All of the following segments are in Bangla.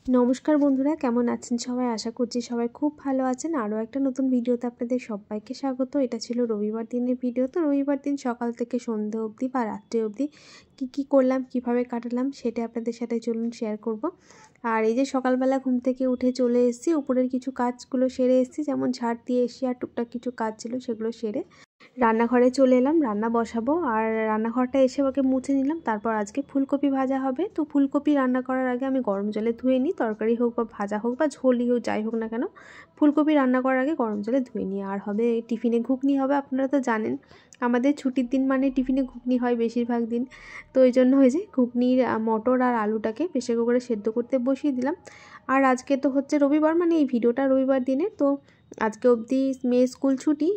নমস্কার বন্ধুরা, কেমন আছেন সবাই? আশা করছি সবাই খুব ভালো আছেন। আরও একটা নতুন ভিডিওতে আপনাদের সবাইকে স্বাগত। এটা ছিল রবিবার দিনের ভিডিও। তো রবিবার দিন সকাল থেকে সন্ধে অবধি বা রাত্রে অবধি কী করলাম, কিভাবে কাটালাম সেটা আপনাদের সাথে চলুন শেয়ার করব। আর এই যে সকালবেলা ঘুম থেকে উঠে চলে এসেছি, উপরের কিছু কাজগুলো সেরে এসেছি, যেমন ঝাড় দিয়ে এসেছি আর টুকটাক কিছু কাজ ছিল সেগুলো সেরে রান্নাঘরে চলে এলাম। রান্না বসাবো আর রান্নাঘরটা এসে ওকে মুছে নিলাম। তারপর আজকে ফুলকপি ভাজা হবে। তো ফুলকপি রান্না করার আগে আমি গরম জলে ধুয়ে নিই, তরকারি হোক বা ভাজা হোক বা ঝোলই হোক, যাই হোক না কেন ফুলকপি রান্না করার আগে গরম জলে ধুয়ে নিই। আর হবে টিফিনে ঘুগনি হবে। আপনারা তো জানেন আমাদের ছুটির দিন মানে টিফিনে ঘুগনি হয় বেশিরভাগ দিন। তো ওই জন্য হয়েছে ঘুগনির মটর আর আলুটাকে প্রেসার কুকারে সেদ্ধ করতে বসিয়ে দিলাম। আর আজকে তো হচ্ছে রবিবার, মানে এই ভিডিওটা রবিবার দিনে, তো আজকে অবধি মেয়ের স্কুল ছুটি।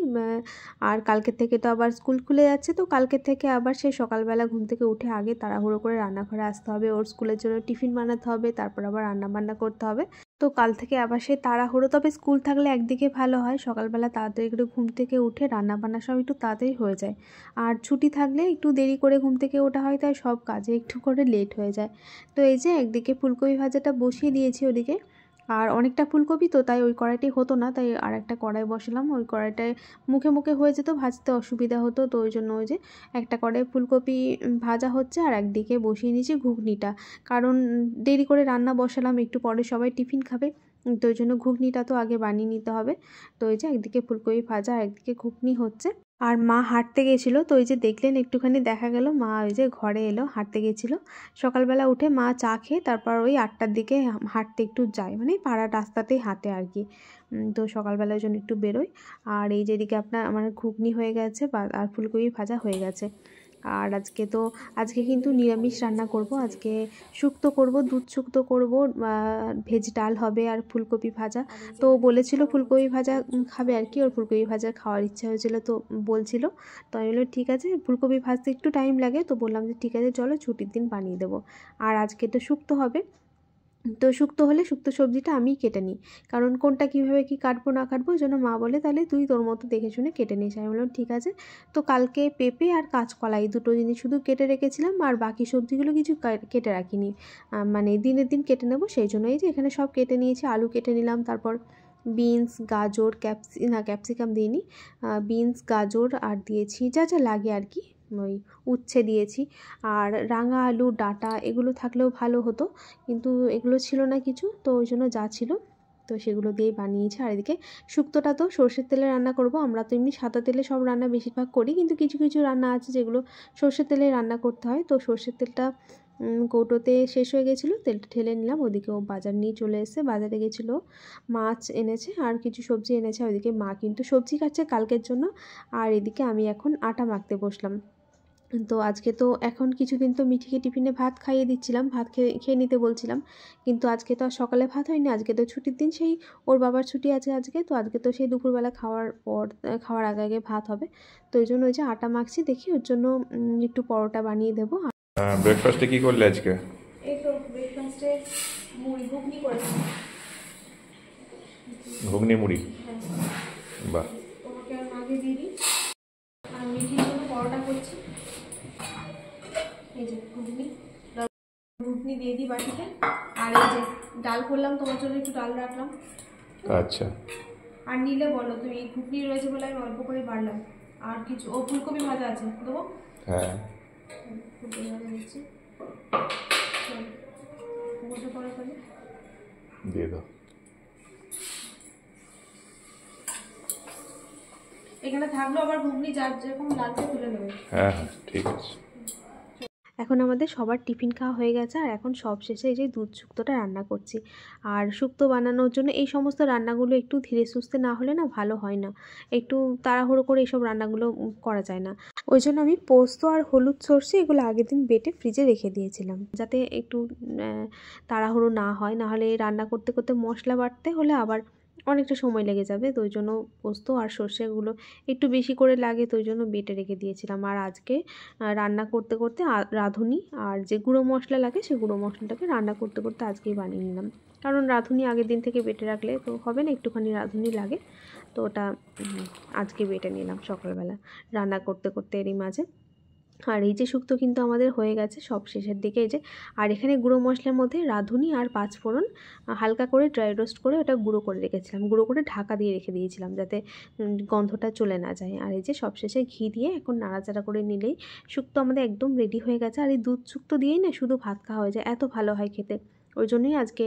আর কালকের থেকে তো আবার স্কুল খুলে যাচ্ছে। তো কালকের থেকে আবার সেই সকালবেলা ঘুম থেকে উঠে আগে তাড়াহুড়ো করে রান্নাঘরে আসতে হবে, ওর স্কুলের জন্য টিফিন বানাতে হবে, তারপর আবার রান্নাবান্না করতে হবে। তো কাল থেকে আবার সেই তাড়াহুড়ো। তবে স্কুল থাকলে একদিকে ভালো হয়, সকালবেলা তাড়াতাড়ি করে ঘুম থেকে উঠে রান্নাবান্না সব একটু তাড়াতাড়ি হয়ে যায়। আর ছুটি থাকলে একটু দেরি করে ঘুম থেকে ওঠা হয়, তাই সব কাজে একটু করে লেট হয়ে যায়। তো এই যে একদিকে ফুলকপি ভাজাটা বসিয়ে দিয়েছি ওদিকে। আর অনেকটা ফুলকপি তো, তাই ওই কড়াইটি হতো না, তাই আর একটা কড়াই বসালাম। ওই কড়াইটায় মুখে মুখে হয়ে যেত, ভাজতে অসুবিধা হতো। তো ওই জন্য ওই যে একটা কড়াই ফুলকপি ভাজা হচ্ছে আর একদিকে বসিয়ে নিয়েছি ঘুগনিটা। কারণ দেরি করে রান্না বসালাম, একটু পরে সবাই টিফিন খাবে, তো ওই জন্য ঘুগনিটা তো আগে বানিয়ে নিতে হবে। তো ওই যে একদিকে ফুলকপি ভাজা আর একদিকে ঘুগনি হচ্ছে। আর মা হাঁটতে গেছিলো, তো ওই যে দেখলেন একটুখানি দেখা গেল মা ওই যে ঘরে এলো, হাঁটতে গেছিলো। সকালবেলা উঠে মা চা খেয়ে তারপর ওই 8টার দিকে হাঁটতে একটু যায়, মানে পাড়ার রাস্তাতেই হাঁটে আর কি। তো সকালবেলা ওই জন্য একটু বেরোয়। আর এই যেদিকে আপনার আমার ঘুগনি হয়ে গেছে আর ফুলকপি ভাজা হয়ে গেছে। আর আজকে কিন্তু নিরামিষ রান্না করব। আজকে শুক্তো করব, দুধ শুক্তো করব, ভেজ ডাল হবে আর ফুলকপি ভাজা। তো বলেছিল ফুলকপি ভাজা খাবে আর কি, ওর ফুলকপি ভাজা খাওয়ার ইচ্ছা হয়েছিল, তো বলছিল। তো আমি বললাম ঠিক আছে, ফুলকপি ভাজতে একটু টাইম লাগে, তো বললাম যে ঠিক আছে চলো ছুটির দিন বানিয়ে দেবো। আর আজকে তো শুক্তো হবে। তো শুক্তো হলে শুক্তো সবজিটা আমিই কেটে নিই, কারণ কোনটা কীভাবে কী কাটবো না কাটবো, ওই জন্য মা বলে তাহলে তুই তোর মতো দেখে শুনে কেটে নিস। আমি বললাম ঠিক আছে। তো কালকে পেঁপে আর কাঁচকলা এই দুটো জিনিস শুধু কেটে রেখেছিলাম, আর বাকি সবজিগুলো কিছু কেটে রাখিনি, মানে দিনের দিন কেটে নেবো সেই জন্য। এই যে এখানে সব কেটে নিয়েছি, আলু কেটে নিলাম, তারপর বিনস, গাজর, ক্যাপসিকাম দিইনি, বিনস, গাজর আর দিয়েছি যা যা লাগে আর কি, ওই উচ্ছে দিয়েছি। আর রাঙা আলু ডাঁটা এগুলো থাকলেও ভালো হতো, কিন্তু এগুলো ছিল না কিছু, তো ওই জন্য যা ছিল তো সেগুলো দিয়েই বানিয়েছি। আর এদিকে শুক্তোটা তো সর্ষের তেলে রান্না করব। আমরা তো এমনি সাদা তেলে সব রান্না বেশিরভাগ করি, কিন্তু কিছু কিছু রান্না আছে যেগুলো সর্ষের তেলে রান্না করতে হয়। তো সর্ষের তেলটা কৌটোতে শেষ হয়ে গেছিলো, তেলটা ঢেলে নিলাম। ওদিকে ও বাজার নিয়ে চলে এসেছে, বাজারে গেছিলো, মাছ এনেছে আর কিছু সবজি এনেছে। ওইদিকে মা কিন্তু সবজি কাটছে কালকের জন্য। আর এদিকে আমি এখন আটা মাখতে বসলাম। তো আজকে তো এখন কিছুদিন তো মিঠিকে টিফিনে ভাত খাইয়ে দিচ্ছিলাম, ভাত খেয়ে নিতে বলছিলাম, কিন্তু আজকে তো আর সকালে ভাত হয়নি, আজকে তো ছুটির দিন, সেই ওর বাবার ছুটি আছে আজকে, তো আজকে তো সেই দুপুরবেলা খাওয়ার আগে আগে ভাত হবে। তো ওই জন্য ওই যে আটা মাখছি, দেখি ওর জন্য একটু পরোটা বানিয়ে দেবো। ব্রেকফাস্টে কি করলে আজকে? এই তো ব্রেকফাস্টে ঘুগনি করেছি। ঘুগনি মুড়ি? বাহ। তোমাকে আর মাকে দিয়ে দিই, আর মিঠির জন্য পরোটা করছি। এই যে ঘুগনি দিয়ে দিই বাটিতে। আর এই যে ডাল করলাম, তোমার জন্য একটু ডাল রাখলাম। আচ্ছা। আর নিলে বলো, তুমি এই ঘুগনি রয়েছে বলে আমি অল্প করে বাড়লাম। আর কিছু ফুলকপি ভাজা আছে, দেবো? হ্যাঁ, ফুলকপি ভাজা দিচ্ছি, বসে পড়ে ফেলে দিয়ে দাও। এখানে থাকলো, আবার ঘুগনি যার যেরকম লাগবে তুলে নেবে। হ্যাঁ হ্যাঁ, ঠিক আছে। এখন আমাদের সবার টিফিন খাওয়া হয়ে গেছে, আর এখন সব শেষে এই যে দুধ শুক্তোটা রান্না করছি। আর শুক্তো বানানোর জন্য এই সমস্ত রান্নাগুলো একটু ধীরে সুস্থে না হলে না ভালো হয় না, একটু তাড়াহুড়ো করে এইসব রান্নাগুলো করা যায় না। ওই জন্য আমি পোস্ত আর হলুদ সর্ষে এগুলো আগের দিন বেটে ফ্রিজে রেখে দিয়েছিলাম, যাতে একটু তাড়াহুড়ো না হয়, নাহলে রান্না করতে করতে মশলা বাটতে হলে আবার অনেকটা সময় লেগে যাবে। তো ওই জন্য পোস্ত আর সর্ষেগুলো একটু বেশি করে লাগে, তো ওই জন্য বেটে রেখে দিয়েছিলাম। আর আজকে রান্না করতে করতে রাঁধুনি আর যে গুঁড়ো মশলা লাগে সেই গুঁড়ো মশলাটাকে রান্না করতে করতে আজকেই বানিয়ে নিলাম, কারণ রাঁধুনি আগের দিন থেকে বেটে রাখলে তো হবে না, একটুখানি রাঁধুনি লাগে। তো ওটা আজকে বেটে নিলাম সকালবেলা রান্না করতে করতে এরই মাঝে। আর এই যে শুক্তো কিন্তু আমাদের হয়ে গেছে সব শেষের দিকে। এই যে, আর এখানে গুঁড়ো মশলার মধ্যে রাঁধুনি আর পাঁচফোড়ন হালকা করে ড্রাই রোস্ট করে ওটা গুঁড়ো করে রেখেছিলাম, গুঁড়ো করে ঢাকা দিয়ে রেখে দিয়েছিলাম যাতে গন্ধটা চলে না যায়। আর এই যে সবশেষে ঘি দিয়ে এখন নাড়াচাড়া করে নিলেই শুক্তো আমাদের একদম রেডি হয়ে গেছে। আর এই দুধ শুক্তো দিয়েই না শুধু ভাত খাওয়া হয়ে যায়, এত ভালো হয় খেতে। ওই জন্যই আজকে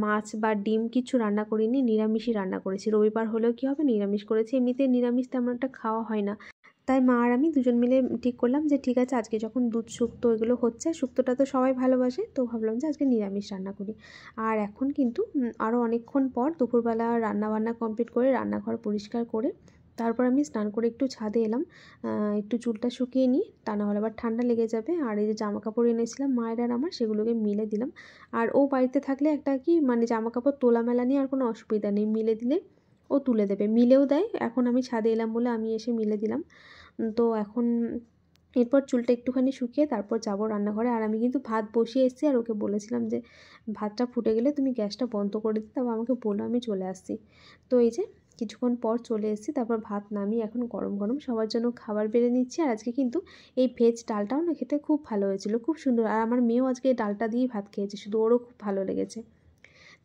মাছ বা ডিম কিছু রান্না করিনি, নিরামিষই রান্না করেছি। রবিবার হলেও কী হবে, নিরামিষ করেছি। এমনিতে নিরামিষ তেমন একটা খাওয়া হয় না, তাই মা আর আমি দুজন মিলে ঠিক করলাম যে ঠিক আছে, আজকে যখন দুধ শুক্তো এগুলো হচ্ছে, শুক্তোটা তো সবাই ভালোবাসে, তো ভাবলাম যে আজকে নিরামিষ রান্না করি। আর এখন কিন্তু আরও অনেকক্ষণ পর দুপুরবেলা রান্নাবান্না কমপ্লিট করে রান্নাঘর পরিষ্কার করে তারপর আমি স্নান করে একটু ছাদে এলাম, একটু চুলটা শুকিয়ে নিই, তা না হলে আবার ঠান্ডা লেগে যাবে। আর এই যে জামা কাপড় এনেছিলাম মায়ের আর আমার, সেগুলোকে মিলে দিলাম। আর ও বাড়িতে থাকলে একটা কি মানে জামা কাপড় তোলা মেলা নিয়ে আর কোনো অসুবিধা নেই, মিলে দিলে ও তুলে দেবে, মিলেও দেয়। এখন আমি ছাদে এলাম বলে আমি এসে মিলে দিলাম। তো এখন এরপর চুলটা একটুখানি শুকিয়ে তারপর যাব রান্নাঘরে। আর আমি কিন্তু ভাত বসিয়ে এসেছি, আর ওকে বলেছিলাম যে ভাতটা ফুটে গেলে তুমি গ্যাসটা বন্ধ করে দিতে, তারপর আমাকে বলো, আমি চলে আসছি। তো এই যে কিছুক্ষণ পর চলে এসেছি, তারপর ভাত নামিয়ে এখন গরম গরম সবার জন্য খাবার বেড়ে নিচ্ছি। আর আজকে কিন্তু এই ভেজ ডালটাও না খেতে খুব ভালো হয়েছিল, খুব সুন্দর। আর আমার মেয়েও আজকে এই ডালটা দিয়েই ভাত খেয়েছে, শুধু ওরও খুব ভালো লেগেছে।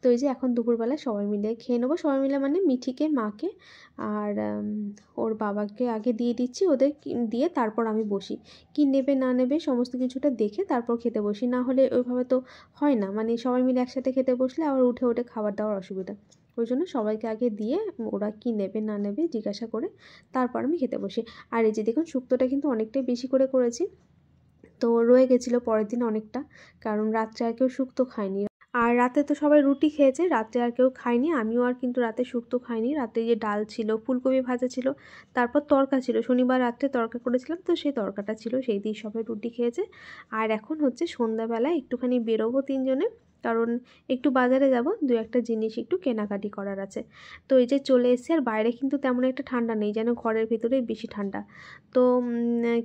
তো এই যে এখন দুপুরবেলা সবাই মিলে খেয়ে নেবো, সবাই মিলে মানে মিঠিকে, মাকে আর ওর বাবাকে আগে দিয়ে দিচ্ছি, ওদের দিয়ে তারপর আমি বসি। কি নেবে না নেবে সমস্ত কিছুটা দেখে তারপর খেতে বসি, না হলে ওইভাবে তো হয় না, মানে সবাই মিলে একসাথে খেতে বসলে আবার উঠে উঠে খাবার দেওয়ার অসুবিধা। ওই জন্য সবাইকে আগে দিয়ে ওরা কি নেবে না নেবে জিজ্ঞাসা করে তারপর আমি খেতে বসি। আর এই যে দেখুন শুক্তোটা কিন্তু অনেকটাই বেশি করে করেছি, তো রয়ে গেছিলো পরের দিন অনেকটা, কারণ রাত্রে আর কেউ শুক্তো খায়নি। আর রাতে তো সবাই রুটি খেয়েছে, রাত্রে আর কেউ খায়নি, আমিও আর কিন্তু রাতে শুক্তো খাইনি। রাতে যে ডাল ছিল, ফুলকপি ভাজা ছিল, তারপর তরকা ছিল, শনিবার রাত্রে তরকা করেছিলাম, তো সেই তরকাটা ছিল, সেই দিয়ে সবাই রুটি খেয়েছে। আর এখন হচ্ছে সন্ধ্যাবেলায় একটুখানি বেরোবো তিনজনে, কারণ একটু বাজারে যাব, দু একটা জিনিস একটু কেনাকাটি করার আছে। তো এই যে চলে এসেছি, আর বাইরে কিন্তু তেমন একটা ঠান্ডা নেই, যেন ঘরের ভিতরেই বেশি ঠান্ডা। তো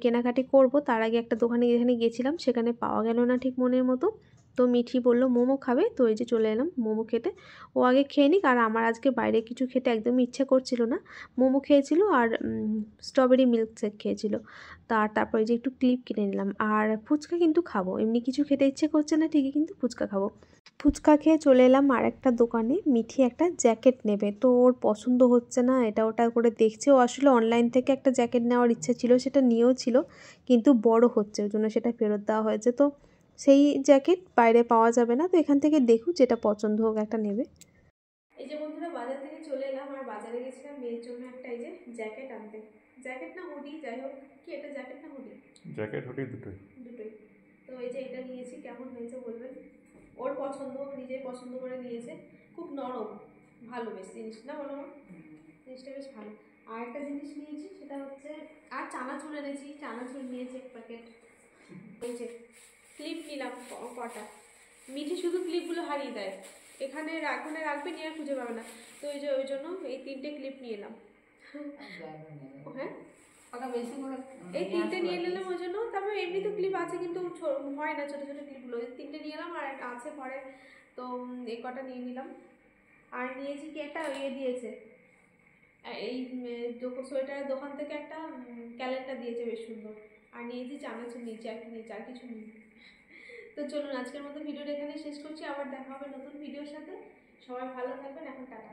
কেনাকাটি করব, তার আগে একটা দোকানে যেখানে গেছিলাম সেখানে পাওয়া গেল না ঠিক মনের মতো। তো মিঠি বললো মোমো খাবে, তো এই যে চলে এলাম মোমো খেতে। ও আগে খেয়ে নিক, আর আমার আজকে বাইরে কিছু খেতে একদমই ইচ্ছে করছিল না। মোমো খেয়েছিল আর স্ট্রবেরি মিল্ক শেক খেয়েছিল। তারপর এই যে একটু ক্লিপ কিনে নিলাম। আর ফুচকা কিন্তু খাবো, এমনি কিছু খেতে ইচ্ছে করছে না ঠিকই, কিন্তু ফুচকা খাবো। ফুচকা খেয়ে চলে এলাম আর একটা দোকানে, মিঠি একটা জ্যাকেট নেবে, তো ওর পছন্দ হচ্ছে না, এটা ওটা করে দেখছে। ও আসলে অনলাইন থেকে একটা জ্যাকেট নেওয়ার ইচ্ছা ছিল, সেটা নিয়েও ছিল, কিন্তু বড় হচ্ছে, ওই জন্য সেটা ফেরত দেওয়া হয়েছে। তো সেই জ্যাকেট বাইরে পাওয়া যাবে না, তো এখান থেকে দেখুক, যেটা পছন্দ হোক একটা নেবে। এই যে বন্ধুরা বাজার থেকে চলে এলাম, আর বাজারে গেছিলাম মেয়ের জন্য একটা এই যে জ্যাকেট আনতে। জ্যাকেট না হুডি, যাই হোক, কি এটা জ্যাকেট না হুডি? জ্যাকেট হুডি দুটোই। দুটোই। তো এই যে এটা নিয়েছি, কেমন হয়েছে বলবেন। ওর পছন্দ, নিজেই পছন্দ করে নিয়েছে, খুব নরম, ভালো বেশ জিনিস না, বলো জিনিসটা বেশ ভালো। আর একটা জিনিস নিয়েছি সেটা হচ্ছে, আর চানাচুর এনেছি, চানাচুর নিয়েছি এক প্যাকেট। এই যে ক্লিপ নিলাম কটা, মিঠি শুধু ক্লিপগুলো হারিয়ে দেয়, এখানে রাখবে নিয়ে আর খুঁজে পাবে না, তো ওই জন্য এই 3টে ক্লিপ নিয়ে এলাম। হ্যাঁ এই 3টে নিয়ে নিলাম ওই জন্য। তারপর এমনি তো ক্লিপ আছে, কিন্তু হয় না ছোটো ছোটো ক্লিপগুলো, 3টে নিয়ে এলাম, আর আছে পরে, তো এই কটা নিয়ে নিলাম। আর নিয়েছি কি একটা ইয়ে দিয়েছে, এই সোয়েটারের দোকান থেকে একটা ক্যালেন্ডার দিয়েছে, বেশ সুন্দর। আর নিয়েছি চানাচুর, নিচে আর কি নিয়েছি, আর কিছু নেই। তো চলুন আজকের মতো ভিডিওটা এখানে শেষ করছি, আবার দেখা হবে নতুন ভিডিওর সাথে। সবাই ভালো থাকবেন, এখন টাটা।